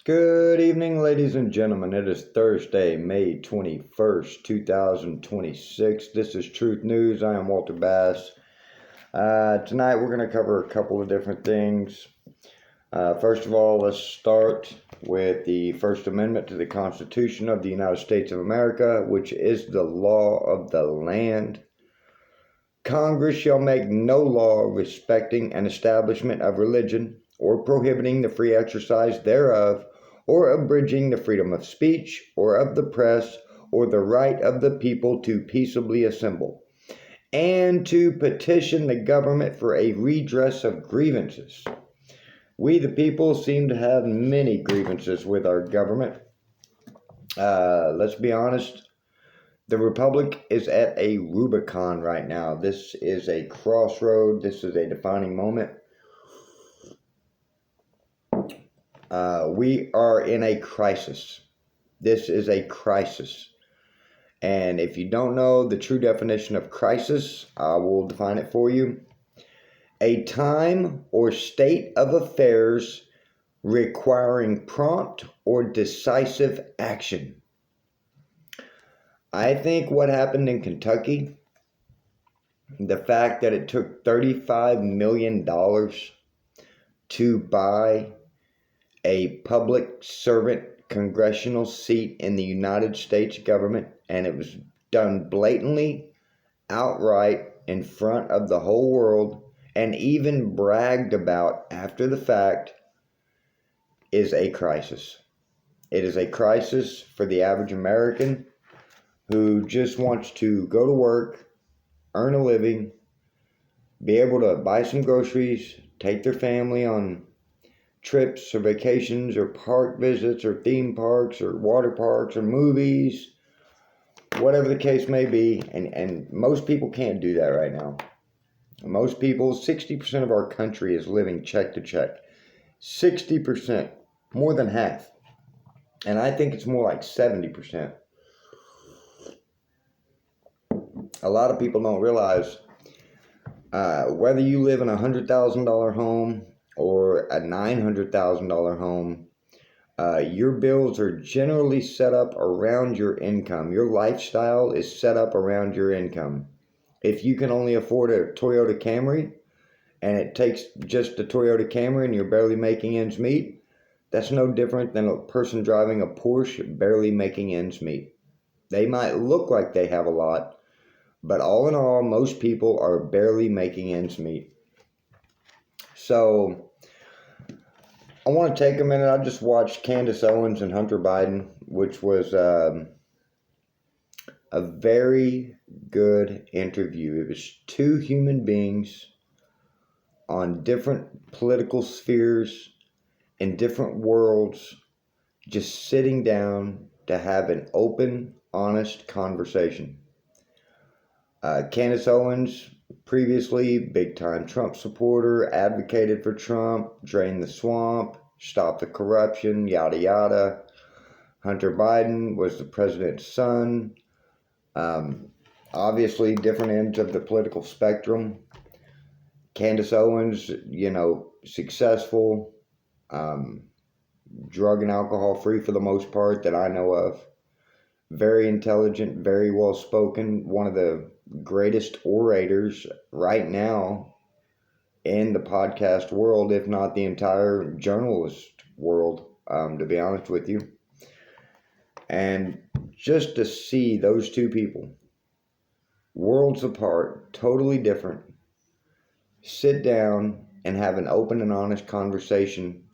Good evening, ladies and gentlemen. It is Thursday, May 21st, 2026. This is Truth News. I am Walter Bass. Tonight we're going to cover a couple of different things. First of all, let's start with the First Amendment to the Constitution of the United States of America, which is the law of the land. Congress shall make no law respecting an establishment of religion, or prohibiting the free exercise thereof, or abridging the freedom of speech, or of the press, or the right of the people to peaceably assemble, and to petition the government for a redress of grievances. We, the people, seem to have many grievances with our government. Let's be honest. The Republic is at a Rubicon right now. This is a crossroad. This is a defining moment. We are in a crisis. This is a crisis. And if you don't know the true definition of crisis, I will define it for you. A time or state of affairs requiring prompt or decisive action. I think what happened in Kentucky, the fact that it took $35 million to buy a public servant congressional seat in the United States government, and it was done blatantly, outright, in front of the whole world, and even bragged about after the fact, is a crisis. It is a crisis for the average American who just wants to go to work, earn a living, be able to buy some groceries, take their family on trips or vacations or park visits or theme parks or water parks or movies, whatever the case may be. And most people can't do that right now. Most people, 60% of our country is living check to check. 60%, more than half. And I think it's more like 70%. A lot of people don't realize whether you live in a $100,000 home or a $900,000 home, your bills are generally set up around your income. Your lifestyle is set up around your income. If you can only afford a Toyota Camry, and it takes just a Toyota Camry and you're barely making ends meet, that's no different than a person driving a Porsche barely making ends meet. They might look like they have a lot, but all in all, most people are barely making ends meet. So I want to take a minute. I just watched Candace Owens and Hunter Biden, which was a very good interview. It was two human beings on different political spheres in different worlds, just sitting down to have an open, honest conversation. Candace Owens, previously big-time Trump supporter, advocated for Trump, drain the swamp, stop the corruption, yada yada. Hunter Biden was the president's son. Obviously, different ends of the political spectrum. Candace Owens, successful, drug and alcohol free for the most part that I know of. Very intelligent, very well spoken, one of the greatest orators right now in the podcast world, if not the entire journalist world, to be honest with you. And just to see those two people, worlds apart, totally different, sit down and have an open and honest conversation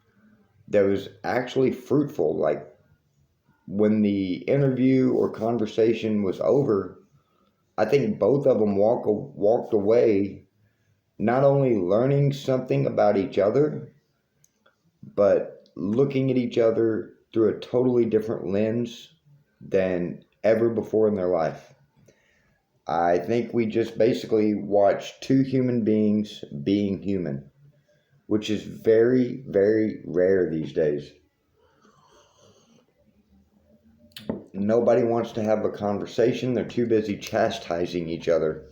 that was actually fruitful. Like, when the interview or conversation was over, I think both of them walked away not only learning something about each other, but looking at each other through a totally different lens than ever before in their life. I think we just basically watched two human beings being human, which is very, very rare these days. Nobody wants to have a conversation. They're too busy chastising each other.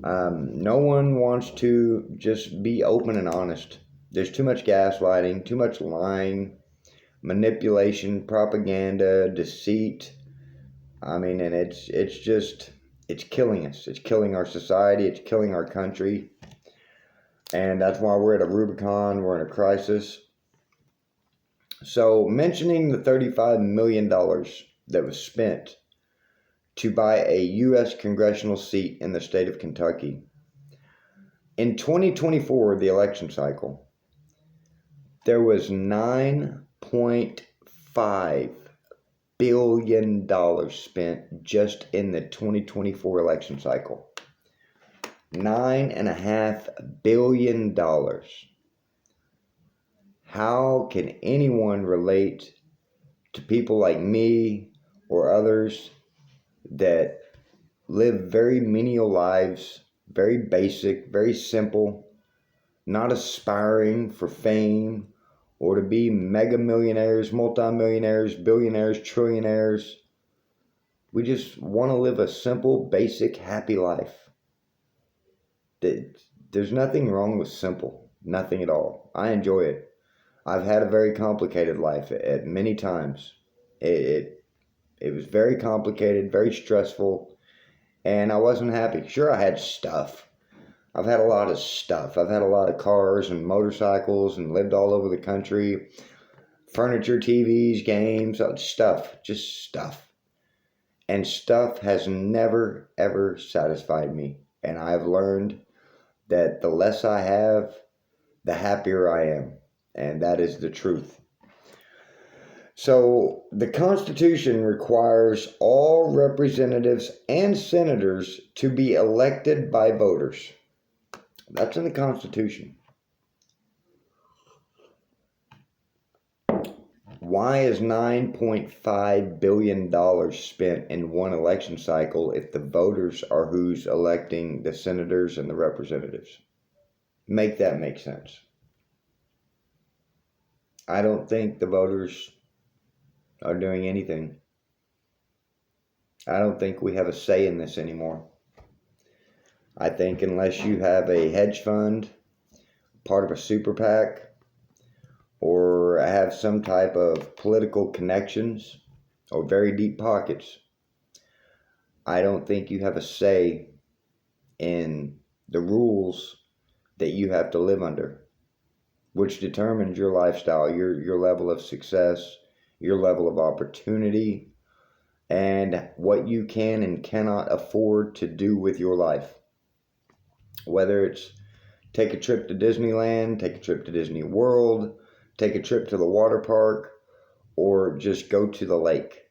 No one wants to just be open and honest. There's too much gaslighting, too much lying, manipulation, propaganda, deceit. I mean, and it's killing us. It's killing our society. It's killing our country. And that's why we're at a Rubicon. We're in a crisis. So, mentioning the $35 million that was spent to buy a U.S. congressional seat in the state of Kentucky. In 2024, the election cycle, there was $9.5 billion spent just in the 2024 election cycle. $9.5 billion. How can anyone relate to people like me or others that live very menial lives, very basic, very simple, not aspiring for fame or to be mega millionaires, multimillionaires, billionaires, trillionaires? We just want to live a simple, basic, happy life. There's nothing wrong with simple, nothing at all. I enjoy it. I've had a very complicated life at many times. It was very complicated, very stressful, and I wasn't happy. Sure, I had stuff. I've had a lot of stuff. I've had a lot of cars and motorcycles and lived all over the country. Furniture, TVs, games, stuff. Just stuff. And stuff has never, ever satisfied me. And I've learned that the less I have, the happier I am. And that is the truth. So the Constitution requires all representatives and senators to be elected by voters. That's in the Constitution. Why is $9.5 billion spent in one election cycle if the voters are who's electing the senators and the representatives? Make that make sense. I don't think the voters are doing anything. I don't think we have a say in this anymore. I think unless you have a hedge fund, part of a super PAC, or have some type of political connections or very deep pockets, I don't think you have a say in the rules that you have to live under, which determines your lifestyle, your level of success, your level of opportunity, and what you can and cannot afford to do with your life. Whether it's take a trip to Disneyland, take a trip to Disney World, take a trip to the water park, or just go to the lake.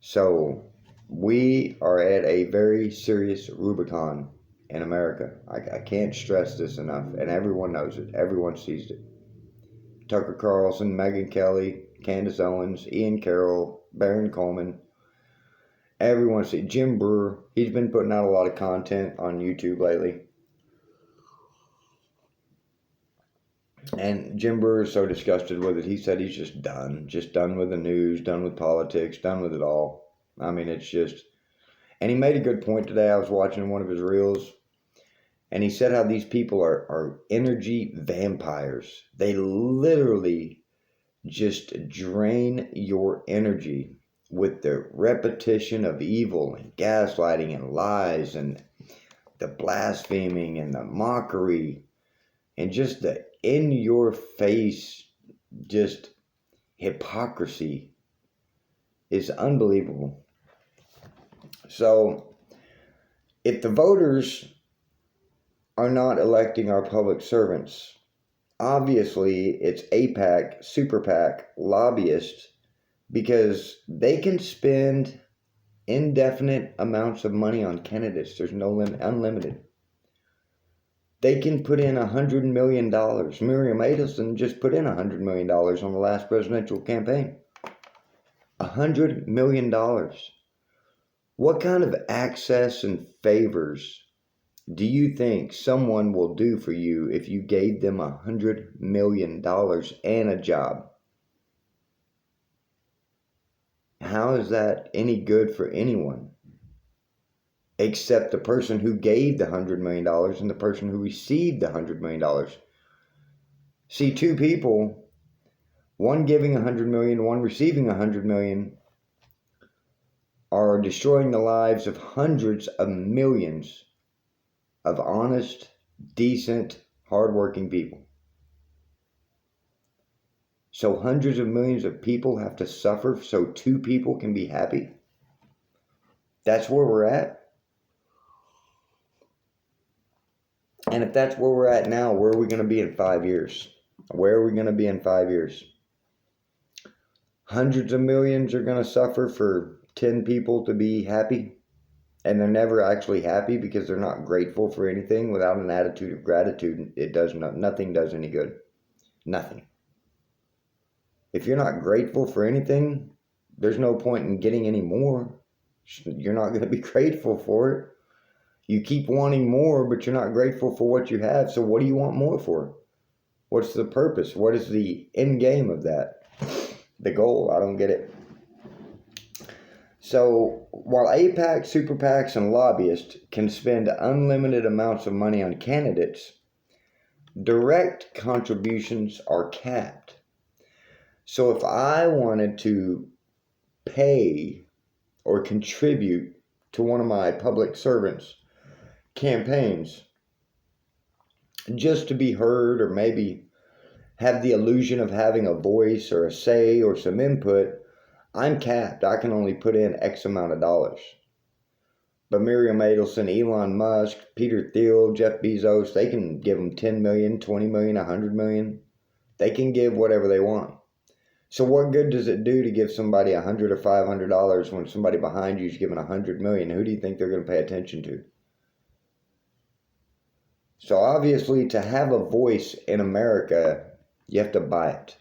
So we are at a very serious Rubicon in America. I can't stress this enough, and everyone knows it. Everyone sees it. Tucker Carlson, Megyn Kelly, Candace Owens, Ian Carroll, Baron Coleman. Everyone sees Jim Brewer. He's been putting out a lot of content on YouTube lately. And Jim Brewer is so disgusted with it. He said he's just done with the news, done with politics, done with it all. I mean, it's just, and he made a good point today. I was watching one of his reels, and he said how these people are energy vampires. They literally just drain your energy with the repetition of evil and gaslighting and lies and the blaspheming and the mockery and just the in your face just hypocrisy is unbelievable. So if the voters are not electing our public servants, obviously it's APAC, Super PAC, lobbyists, because they can spend indefinite amounts of money on candidates. There's no limit, unlimited. They can put in $100 million. Miriam Adelson just put in $100 million on the last presidential campaign. $100 million. What kind of access and favors do you think someone will do for you if you gave them $100 million and a job? How is that any good for anyone? Except the person who gave the $100 million and the person who received the $100 million. See, two people, one giving 100 million, one receiving 100 million, are destroying the lives of hundreds of millions of honest, decent, hardworking people. So hundreds of millions of people have to suffer so two people can be happy? That's where we're at. And if that's where we're at now, where are we going to be in 5 years? Where are we going to be in 5 years? Hundreds of millions are going to suffer for 10 people to be happy. And they're never actually happy because they're not grateful for anything. Without an attitude of gratitude, nothing does any good. Nothing. If you're not grateful for anything, there's no point in getting any more. You're not going to be grateful for it. You keep wanting more, but you're not grateful for what you have. So what do you want more for? What's the purpose? What is the end game of that? The goal? I don't get it. So while APAC, super PACs, and lobbyists can spend unlimited amounts of money on candidates, direct contributions are capped. So if I wanted to pay or contribute to one of my public servants' campaigns just to be heard, or maybe have the illusion of having a voice or a say or some input, I'm capped. I can only put in X amount of dollars. But Miriam Adelson, Elon Musk, Peter Thiel, Jeff Bezos, they can give them 10 million, 20 million, 100 million. They can give whatever they want. So what good does it do to give somebody $100 or $500 when somebody behind you is giving 100 million? Who do you think they're going to pay attention to? So obviously, to have a voice in America, you have to buy it.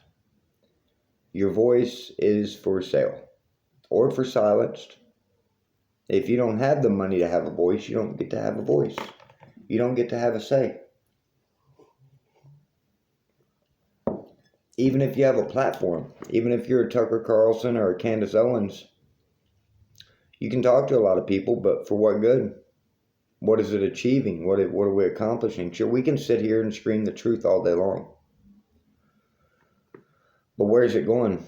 Your voice is for sale or for silenced. If you don't have the money to have a voice, you don't get to have a voice. You don't get to have a say. Even if you have a platform, even if you're a Tucker Carlson or a Candace Owens, you can talk to a lot of people, but for what good? What is it achieving? What are we accomplishing? Sure, we can sit here and scream the truth all day long. But where's it going?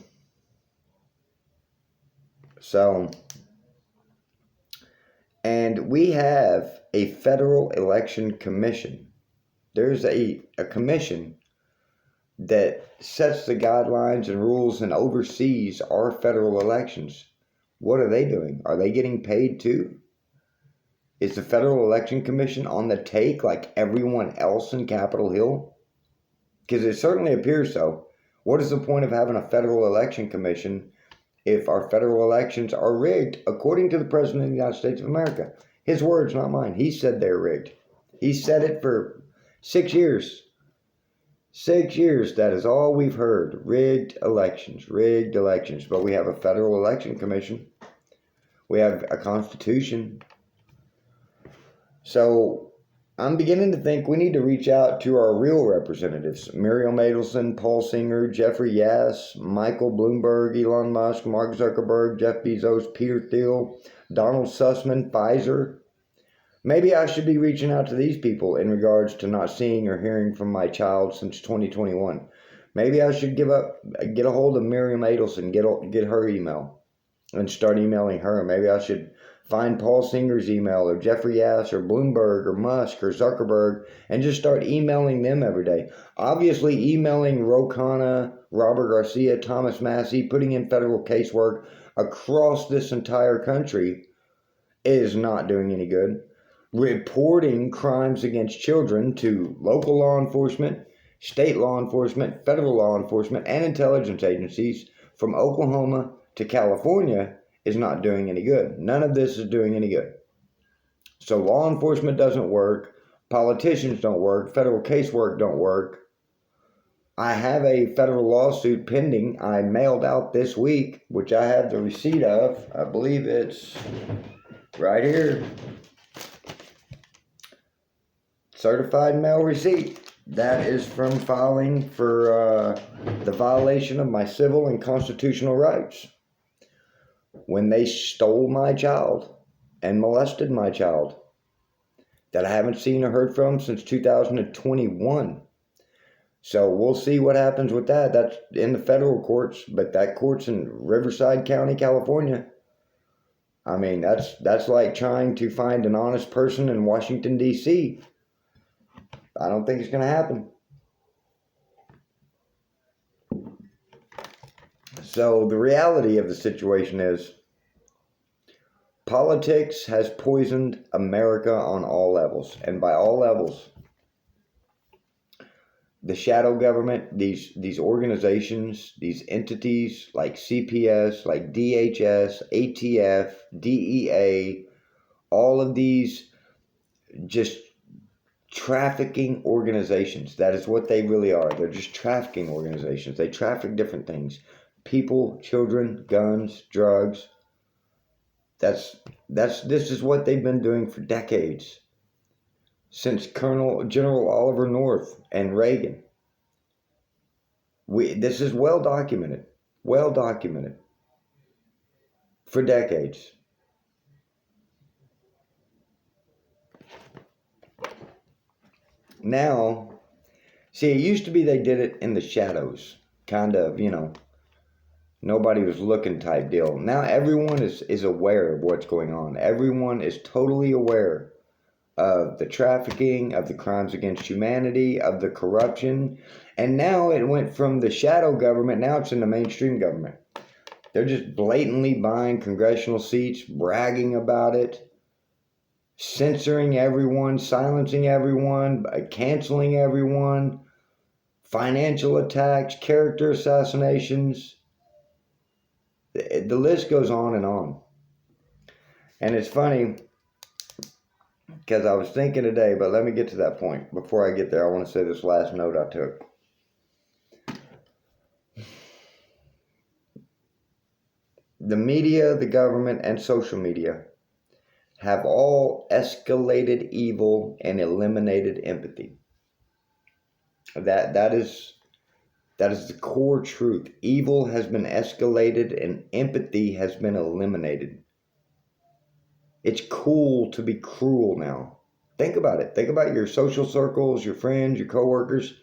So, and we have a federal election commission. There's a commission that sets the guidelines and rules and oversees our federal elections. What are they doing? Are they getting paid too? Is the Federal Election Commission on the take like everyone else in Capitol Hill? Because it certainly appears so. What is the point of having a Federal Election Commission if our federal elections are rigged, according to the President of the United States of America? His words, not mine. He said they're rigged. He said it for 6 years. 6 years, that is all we've heard. Rigged elections. But we have a Federal Election Commission. We have a Constitution. So I'm beginning to think we need to reach out to our real representatives. Miriam Adelson, Paul Singer, Jeffrey Yass, Michael Bloomberg, Elon Musk, Mark Zuckerberg, Jeff Bezos, Peter Thiel, Donald Sussman, Pfizer. Maybe I should be reaching out to these people in regards to not seeing or hearing from my child since 2021. Maybe I should get a hold of Miriam Adelson, get her email and start emailing her. Maybe I should find Paul Singer's email, or Jeffrey Yass, or Bloomberg, or Musk, or Zuckerberg, and just start emailing them every day. Obviously, emailing Ro Khanna, Robert Garcia, Thomas Massey, putting in federal casework across this entire country is not doing any good. Reporting crimes against children to local law enforcement, state law enforcement, federal law enforcement, and intelligence agencies from Oklahoma to California is not doing any good. None of this is doing any good. So law enforcement doesn't work. Politicians don't work. Federal casework don't work. I have a federal lawsuit pending. I mailed out this week, which I have the receipt of. I believe it's right here. Certified mail receipt. That is from filing for the violation of my civil and constitutional rights, when they stole my child and molested my child, that I haven't seen or heard from since 2021. So we'll see what happens with that. That's in the federal courts, but that court's in Riverside County, California. I mean, that's like trying to find an honest person in Washington, D.C. I don't think it's going to happen. So the reality of the situation is politics has poisoned America on all levels. And by all levels, the shadow government, these organizations, these entities like CPS, like DHS, ATF, DEA, all of these just trafficking organizations. That is what they really are. They're just trafficking organizations. They traffic different things. People, children, guns, drugs. This is what they've been doing for decades. Since General Oliver North and Reagan. This is well documented for decades. Now, see, it used to be they did it in the shadows, kind of, nobody was looking type deal. Now everyone is aware of what's going on. Everyone is totally aware of the trafficking, of the crimes against humanity, of the corruption. And now it went from the shadow government, now it's in the mainstream government. They're just blatantly buying congressional seats, bragging about it, censoring everyone, silencing everyone, canceling everyone, financial attacks, character assassinations. The list goes on and on. And it's funny because I was thinking today, but let me get to that point. Before I get there, I want to say this last note I took. The media, the government, and social media have all escalated evil and eliminated empathy. That is the core truth. Evil has been escalated and empathy has been eliminated. It's cool to be cruel now. Think about it. Think about your social circles, your friends, your coworkers.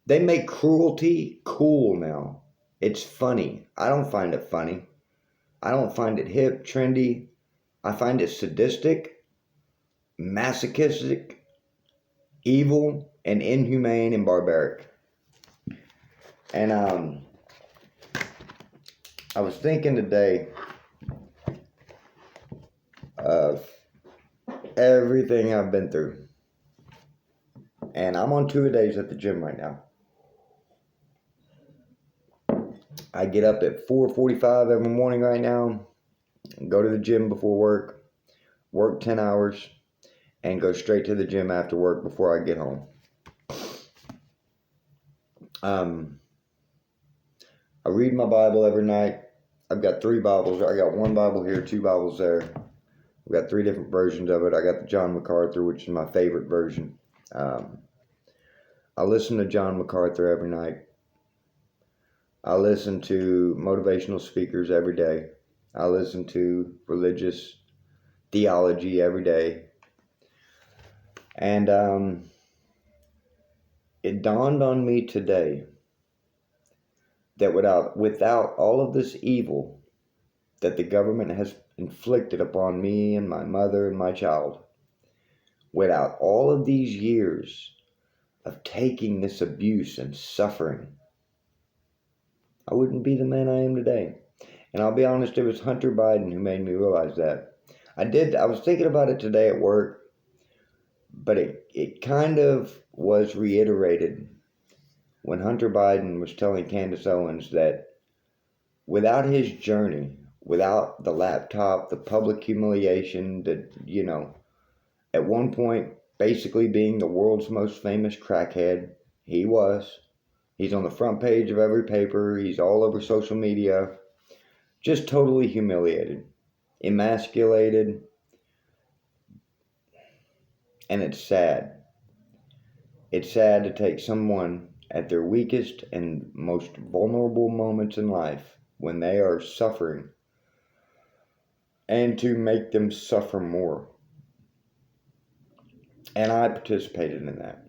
They make cruelty cool now. It's funny. I don't find it funny. I don't find it hip, trendy. I find it sadistic, masochistic, evil, and inhumane and barbaric. And I was thinking today of everything I've been through. And I'm on 2-a-days at the gym right now. I get up at 4:45 every morning right now, go to the gym before work 10 hours, and go straight to the gym after work before I get home. I read my Bible every night. I've got 3 Bibles. I got 1 Bible here, 2 Bibles there. I've got 3 different versions of it. I got the John MacArthur, which is my favorite version. I listen to John MacArthur every night. I listen to motivational speakers every day. I listen to religious theology every day. And it dawned on me today that without all of this evil that the government has inflicted upon me and my mother and my child, without all of these years of taking this abuse and suffering, I wouldn't be the man I am today. And I'll be honest, it was Hunter Biden who made me realize that. I was thinking about it today at work, but it kind of was reiterated when Hunter Biden was telling Candace Owens that without his journey, without the laptop, the public humiliation, at one point basically being the world's most famous crackhead, he's on the front page of every paper, he's all over social media, just totally humiliated, emasculated, and it's sad. It's sad to take someone at their weakest and most vulnerable moments in life when they are suffering and to make them suffer more. And I participated in that.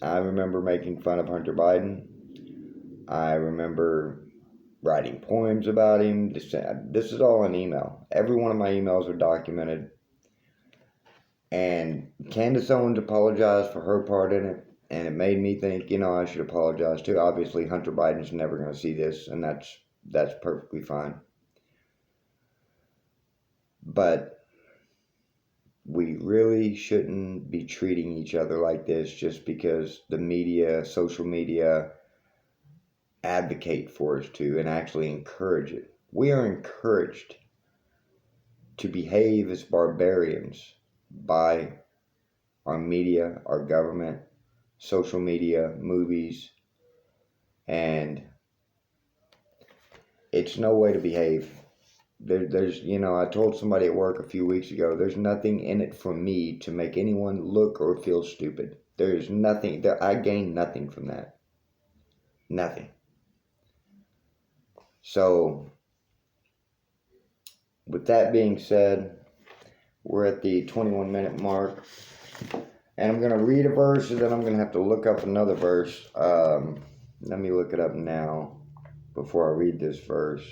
I remember making fun of Hunter Biden. I remember writing poems about him. This is all in email. Every one of my emails are documented. And Candace Owens apologized for her part in it. And it made me think, I should apologize too. Obviously, Hunter Biden's never going to see this, and that's perfectly fine. But we really shouldn't be treating each other like this just because the media, social media, advocate for us to and actually encourage it. We are encouraged to behave as barbarians by our media, our government, social media, movies, and it's no way to behave. There's, I told somebody at work a few weeks ago, there's nothing in it for me to make anyone look or feel stupid. There's nothing, I gain nothing from that. Nothing. So, with that being said, we're at the 21-minute mark. And I'm going to read a verse, and then I'm going to have to look up another verse. Let me look it up now before I read this verse.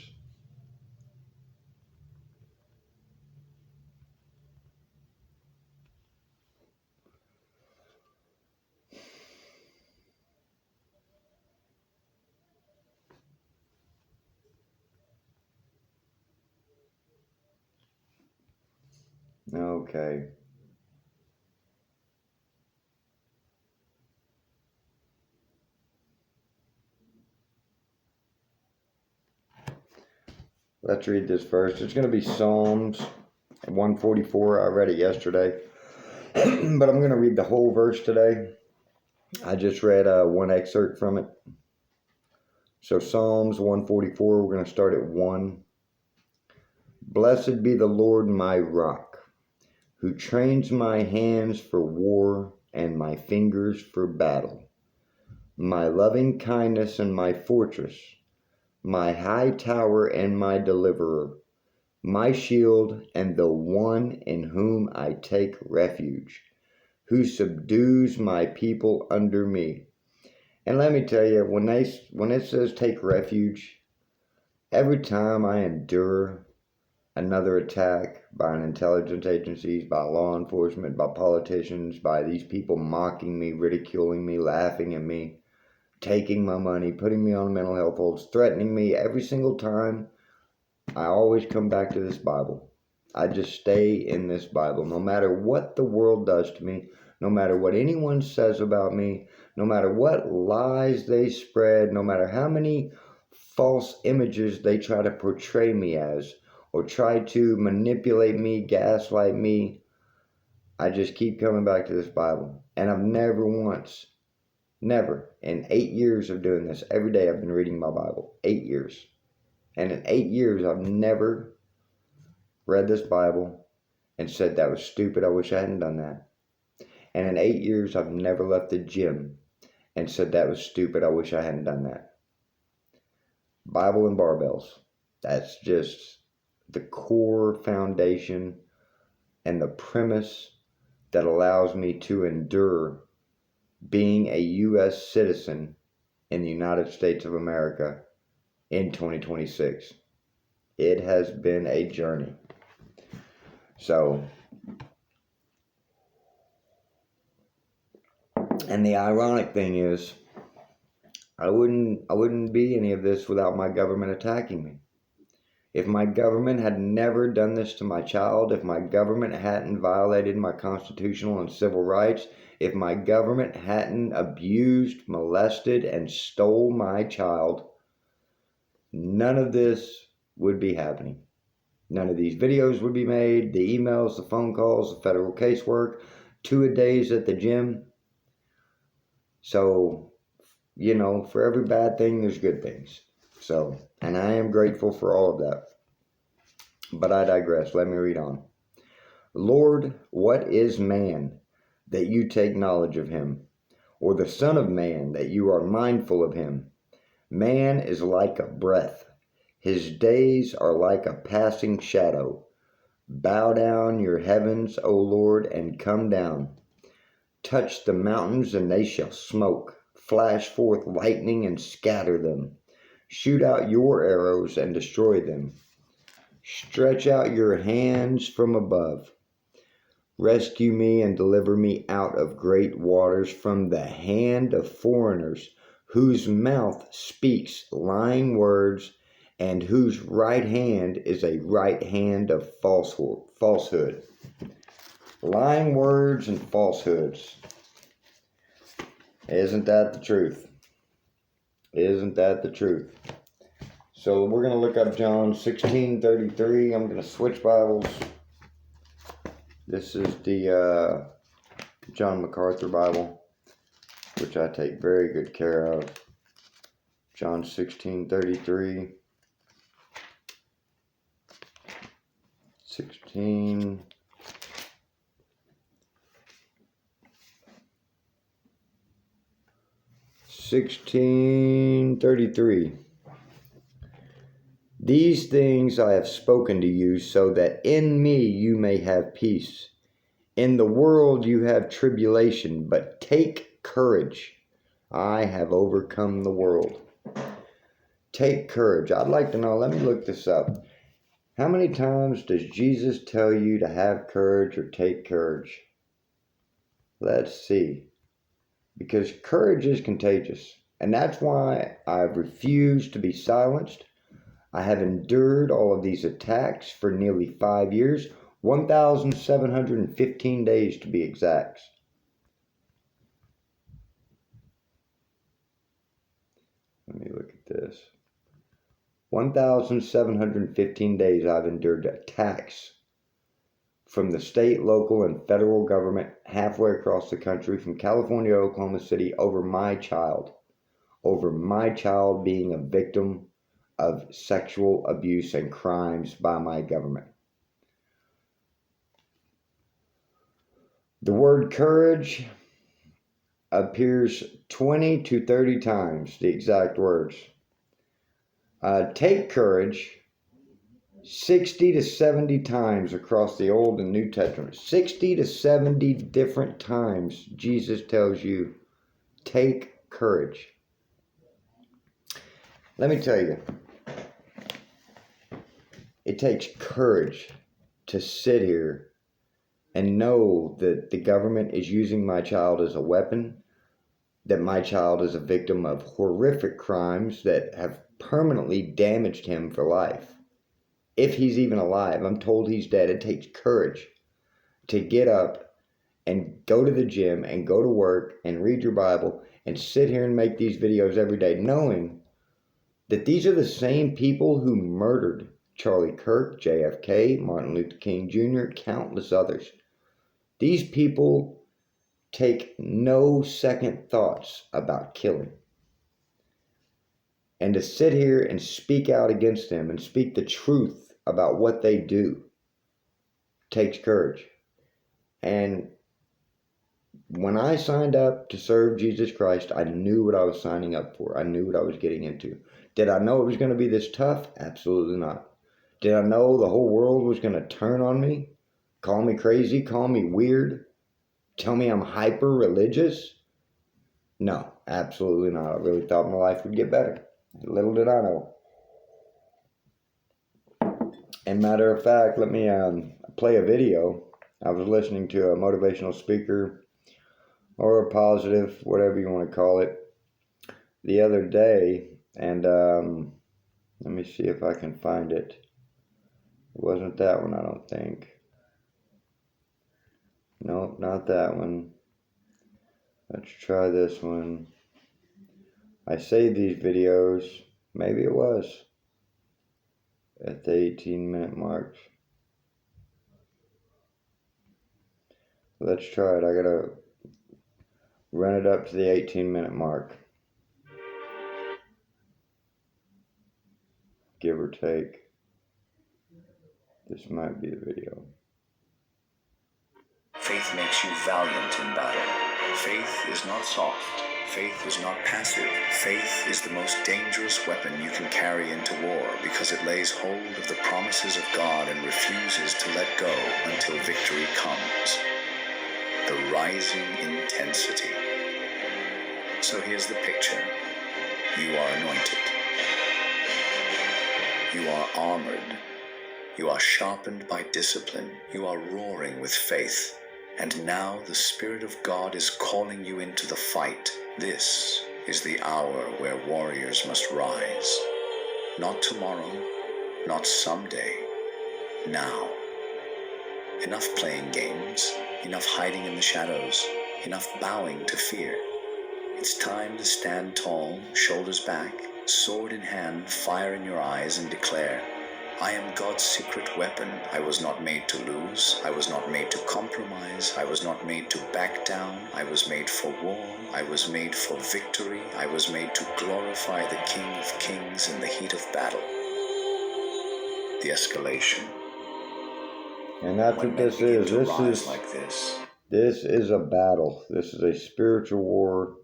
Okay. Let's read this verse. It's going to be Psalms 144. I read it yesterday. But I'm going to read the whole verse today. I just read one excerpt from it. So Psalms 144, we're going to start at 1. Blessed be the Lord my rock, who trains my hands for war and my fingers for battle. My loving kindness and my fortress, my high tower and my deliverer, my shield and the one in whom I take refuge, who subdues my people under me. And let me tell you, when it says take refuge, every time I endure another attack by an intelligence agencies, by law enforcement, by politicians, by these people mocking me, ridiculing me, laughing at me, taking my money, putting me on mental health holds, threatening me, every single time, I always come back to this Bible. I just stay in this Bible. No matter what the world does to me, no matter what anyone says about me, no matter what lies they spread, no matter how many false images they try to portray me as, or try to manipulate me, gaslight me, I just keep coming back to this Bible. And I've never, in 8 years of doing this, every day I've been reading my Bible. 8 years. And in 8 years, I've never read this Bible and said, that was stupid, I wish I hadn't done that. And in 8 years, I've never left the gym and said, that was stupid, I wish I hadn't done that. Bible and barbells. That's just the core foundation and the premise that allows me to endure being a U.S. citizen in the United States of America in 2026. It has been a journey. So, and the ironic thing is, I wouldn't be any of this without my government attacking me. If my government had never done this to my child, if my government hadn't violated my constitutional and civil rights, if my government hadn't abused, molested, and stole my child, none of this would be happening. None of these videos would be made, the emails, the phone calls, the federal casework, 2-a-days at the gym. So, for every bad thing, there's good things. So, and I am grateful for all of that. But I digress. Let me read on. Lord, what is man that you take knowledge of him, or the son of man that you are mindful of him? Man is like a breath. His days are like a passing shadow. Bow down your heavens, O Lord, and come down. touch the mountains, and they shall smoke. Flash forth lightning and scatter them. Shoot out your arrows and destroy them. Stretch out your hands from above. Rescue me and deliver me out of great waters, from the hand of foreigners, whose mouth speaks lying words, and whose right hand is a right hand of falsehood. Lying words and falsehoods. Isn't that the truth? Isn't that the truth? So we're going to look up John 16:33. I'm going to switch Bibles. This is the John MacArthur Bible, which I take very good care of. John 16:33. 16:33. These things I have spoken to you, so that in me you may have peace. In the world you have tribulation, but take courage. I have overcome the world. Take courage. I'd like to know, let me look this up. How many times does Jesus tell you to have courage or take courage? Let's see. Because courage is contagious. And that's why I've refused to be silenced. I have endured all of these attacks for nearly 5 years, 1,715 days to be exact. Let me look at this. 1,715 days I've endured attacks from the state, local, and federal government halfway across the country, from California to Oklahoma City, over my child being a victim of sexual abuse and crimes by my government. The word courage appears 20 to 30 times, the exact words. Take courage 60 to 70 times across the Old and New Testament. 60 to 70 different times Jesus tells you, take courage. Let me tell you, it takes courage to sit here and know that the government is using my child as a weapon, that my child is a victim of horrific crimes that have permanently damaged him for life. If he's even alive, I'm told he's dead. It takes courage to get up and go to the gym and go to work and read your Bible and sit here and make these videos every day, knowing that these are the same people who murdered Charlie Kirk, JFK, Martin Luther King Jr., countless others. These people take no second thoughts about killing. And to sit here and speak out against them and speak the truth about what they do takes courage. And when I signed up to serve Jesus Christ, I knew what I was signing up for. I knew what I was getting into. Did I know it was going to be this tough? Absolutely not. Did I know the whole world was going to turn on me? Call me crazy? Call me weird? Tell me I'm hyper-religious? No, absolutely not. I really thought my life would get better. Little did I know. And matter of fact, let me play a video. I was listening to a motivational speaker, or a positive, whatever you want to call it, the other day. And let me see if I can find it. It wasn't that one, I don't think. Nope, not that one. Let's try this one. I saved these videos. Maybe it was at the 18-minute mark. Let's try it. I gotta run it up to the 18-minute mark. Give or take. This might be the video. Faith makes you valiant in battle. Faith is not soft. Faith is not passive. Faith is the most dangerous weapon you can carry into war, because it lays hold of the promises of God and refuses to let go until victory comes. the rising intensity. So here's the picture. You are anointed. You are armored. You are sharpened by discipline. You are roaring with faith. And now the Spirit of God is calling you into the fight. This is the hour where warriors must rise. Not tomorrow, not someday. Now. Enough playing games. Enough hiding in the shadows. Enough bowing to fear. It's time to stand tall, shoulders back, sword in hand, fire in your eyes, and declare, I am God's secret weapon. I was not made to lose. I was not made to compromise. I was not made to back down. I was made for war. I was made for victory. I was made to glorify the King of Kings in the heat of battle. The escalation. And that's what this is. This is a battle. This is a spiritual war.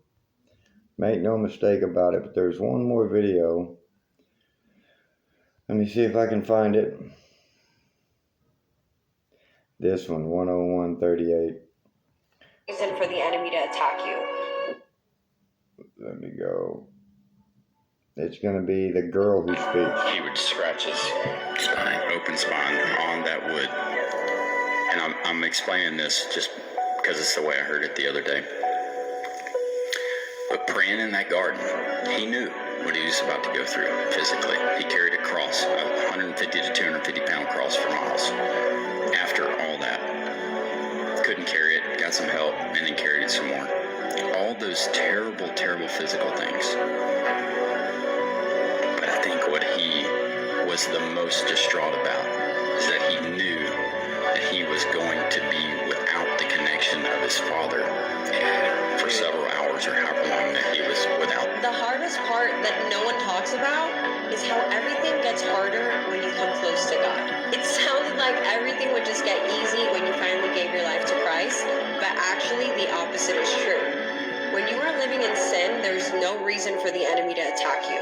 Make no mistake about it. But there's one more video. Let me see if I can find it. This one, 101:38. Reason for the enemy to attack you. Let me go. It's going to be the girl who speaks. He would scratch his spine, open spine, on that wood. And I'm explaining this just because it's the way I heard it the other day. But praying in that garden, he knew what he was about to go through physically. He carried a cross, a 150 to 250 pound cross for miles. After all that, couldn't carry it, got some help, and then carried it some more. All those terrible, terrible physical things. But I think what he was the most distraught about is that he knew that he was going to be without the connection of his father for several hours or however long that he was without. The hardest part that no one talks about is how everything gets harder when you come close to God. It sounded like everything would just get easy when you finally gave your life to Christ, but actually the opposite is true. When you are living in sin, there's no reason for the enemy to attack you.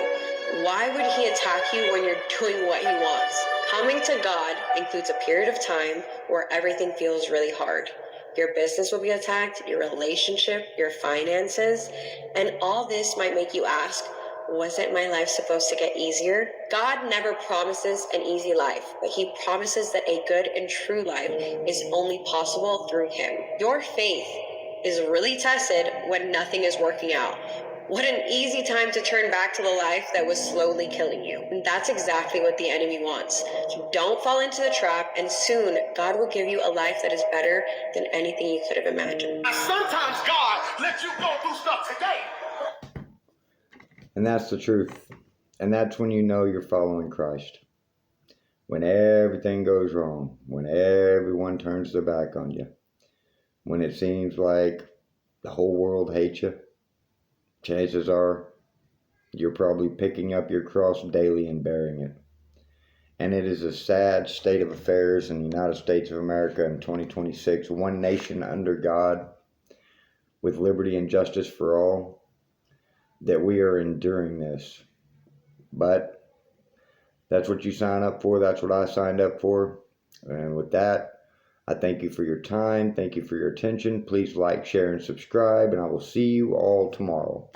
Why would he attack you when you're doing what he wants? Coming to God includes a period of time where everything feels really hard. Your business will be attacked, your relationship, your finances, and all this might make you ask, wasn't my life supposed to get easier? God never promises an easy life, but he promises that a good and true life is only possible through him. Your faith is really tested when nothing is working out. What an easy time to turn back to the life that was slowly killing you. And that's exactly what the enemy wants. So don't fall into the trap, and soon God will give you a life that is better than anything you could have imagined. Sometimes God lets you go through stuff today. And that's the truth. And that's when you know you're following Christ. When everything goes wrong. When everyone turns their back on you. When it seems like the whole world hates you. Chances are you're probably picking up your cross daily and bearing it. And it is a sad state of affairs in the United States of America in 2026. One nation under God with liberty and justice for all, that we are enduring this. But that's what you sign up for. That's what I signed up for. And with that, I thank you for your time. Thank you for your attention. Please like, share, and subscribe, and I will see you all tomorrow.